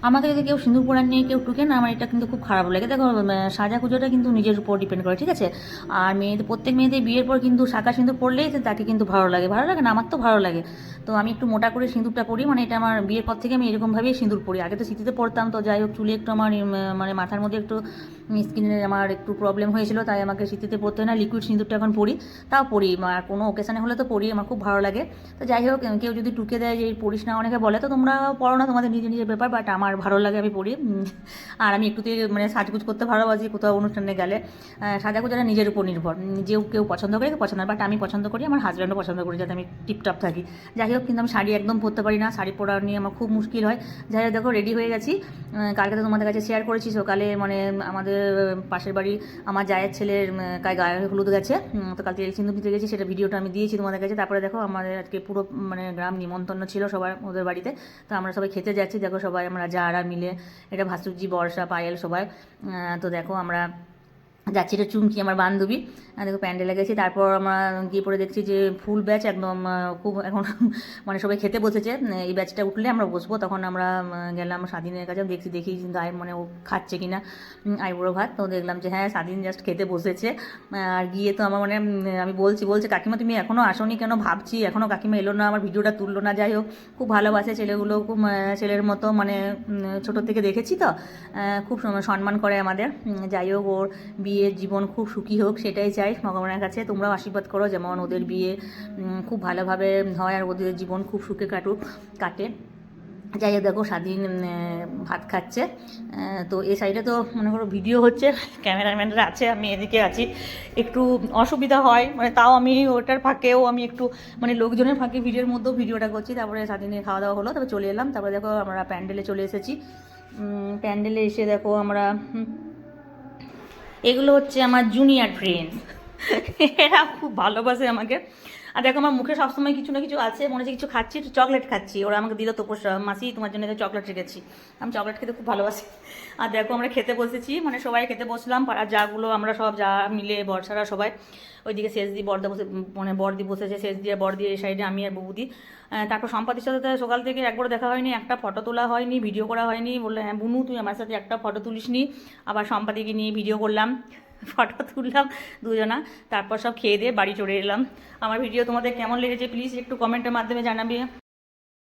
আমাকে যদি কেউ সিঁদুর পরা নিয়ে কেউ টুকে না, আমার এটা কিন্তু খুব খারাপ লাগে। দেখো সাজাগুজোটা কিন্তু নিজের উপর ডিপেন্ড করে, ঠিক আছে। আর মেয়েদের, প্রত্যেক মেয়েদের বিয়ের পর কিন্তু শাঁখা সিঁদুর পরলেই তো তাকে কিন্তু ভালো লাগে, ভালো লাগে না? আমার তো ভালো লাগে। তো আমি একটু মোটা করে সিঁদুরটা পরি, মানে এটা আমার বিয়ের পর থেকে আমি এরকমভাবেই সিঁদুর পরি। আগে তো স্মৃতিতে পড়তাম, তো যাই হোক চুলে একটু আমার মানে মাথার মধ্যে একটু স্কিনের আমার একটু প্রবলেম হয়েছিল, তাই আমাকে স্মৃতিতে পড়তে হয় না, লিকুইড সিঁদুরটা এখন পরি। তাও পরি, আর কোনো ওকেশানে হলে তো পরি, আমার খুব ভালো লাগে। তো যাই হোক, কেউ যদি টুকে দেয় যে এই পড়িস না, অনেকে বলে, তো তোমরা পড়ো না, তোমাদের নিজের নিজের ব্যাপার, বাট আমার ভালো লাগে, আমি পড়ি। আর আমি একটুতে মানে সাজগুজ করতে ভালোবাসি, কোথাও অনুষ্ঠানে গেলে। সাজাগুজাটা নিজের উপর নির্ভর, যে কেউ পছন্দ করে, কেউ পছন্দ হয়, বাট আমি পছন্দ করি, আমার হাজব্যান্ডও পছন্দ করি যাতে আমি টিপটপ থাকি। যাই হোক, কিন্তু আমি শাড়ি একদম পরতে পারি না, শাড়ি পরা নিয়ে আমার খুব মুশকিল হয়। যাই হোক, দেখো রেডি হয়ে গেছি। কালকে তো তোমাদের কাছে শেয়ার করেছি, সকালে মানে আমাদের পাশের বাড়ি আমার জায়ের ছেলের গায়ে হলুদ গেছে, তো কালকে সিন্ধু দিতে গেছি, সেটা ভিডিওটা আমি দিয়েছি তোমাদের কাছে। তারপরে দেখো আমাদের আজকে পুরো মানে গ্রাম নিমন্ত্রণ ছিল সবার ওদের বাড়িতে, তো আমরা সবাই খেতে যাচ্ছি। দেখো সবাই আমরা যারা মিলে, এটা ভাসুরজি, বর্ষা, পায়েল সবাই। তো দেখো আমরা যাচ্ছি, এটা চুমকি আমার বান্ধবী। দেখো প্যান্ডেলে গেছি, তারপর আমরা গিয়ে পরে দেখছি যে ফুল ব্যাচ একদম খুব এখন মানে সবাই খেতে বসেছে। এই ব্যাচটা উঠলে আমরা বসবো, তখন আমরা গেলাম স্বাধীনের কাছে, দেখি গায়ে মানে ও খাচ্ছে কিনা আইবুড়ো ভাত। তো দেখলাম যে হ্যাঁ, স্বাধীন জাস্ট খেতে বসেছে। আর গিয়ে তো আমার মানে আমি বলছে কাকিমা তুমি এখনও আসোনি কেন, ভাবছি এখনও কাকিমা এলো না, আমার ভিডিওটা তুললো না। যাই হোক, খুব ভালোবাসে ছেলেগুলো, খুব ছেলের মতো, মানে ছোটোর থেকে দেখেছি তো, খুব সম্মান করে আমাদের। যাই হোক, ওর বিয়ের জীবন খুব সুখী হোক, সেটাই চাই ভগবানের কাছে। তোমরাও আশীর্বাদ করো যেমন ওদের বিয়ে খুব ভালোভাবে হয় আর ওদের জীবন খুব সুখে কাটে। যাই হোক, দেখো স্বাধীন ভাত খাচ্ছে। তো এই সাইডে তো মনে করো ভিডিও হচ্ছে, ক্যামেরাম্যানরা আছে, আমি এদিকে আছি, একটু অসুবিধা হয়, মানে তাও আমি ওটার ফাঁকেও আমি একটু মানে লোকজনের ফাঁকে ভিডিওর মধ্যেও ভিডিওটা করছি। তারপরে স্বাধীনের খাওয়া দাওয়া হলো, তারপরে চলে এলাম। তারপরে দেখো আমরা প্যান্ডেলে চলে এসেছি। প্যান্ডেলে এসে দেখো আমরা, এগুলো হচ্ছে আমার জুনিয়র ফ্রেন্ড, এরা খুব ভালোবাসে আমাকে। আর দেখো আমার মুখে সবসময় কিছু না কিছু আছে, মনে হচ্ছে কিছু খাচ্ছি, একটু চকলেট খাচ্ছি, ওরা আমাকে দিল তো মাসি তোমার জন্য চকলেট রেখেছি। আমি চকলেট খেতে খুব ভালোবাসি। আর দেখো আমরা খেতে বসেছি, মানে সবাই খেতে বসলাম, পাড়ার যাগুলো আমরা সব যা মিলে, বর্ষারা সবাই ওইদিকে, শেষ দিয়ে বর্দা বসে, মানে বর্দি বসেছে শেষ দিয়ে, বর্দি এই সাইডে, আমি আর বৌদি। তারপর সম্পাদির সাথে সকাল থেকে একবারও দেখা হয়নি, একটা ফটো তোলা হয়নি, ভিডিও করা হয়নি। বললে হ্যাঁ বুনু, তুই আমার সাথে একটা ফটো তুলিসনি। আবার সম্পাদিকে নিয়ে ভিডিও করলাম, ফটো তুললাম দুজনা। তারপর সব খেয়ে দিয়ে বাড়ি চলে এলাম। আমার ভিডিও তোমাদের কেমন লেগেছে প্লিজ একটু কমেন্টের মাধ্যমে জানাবে।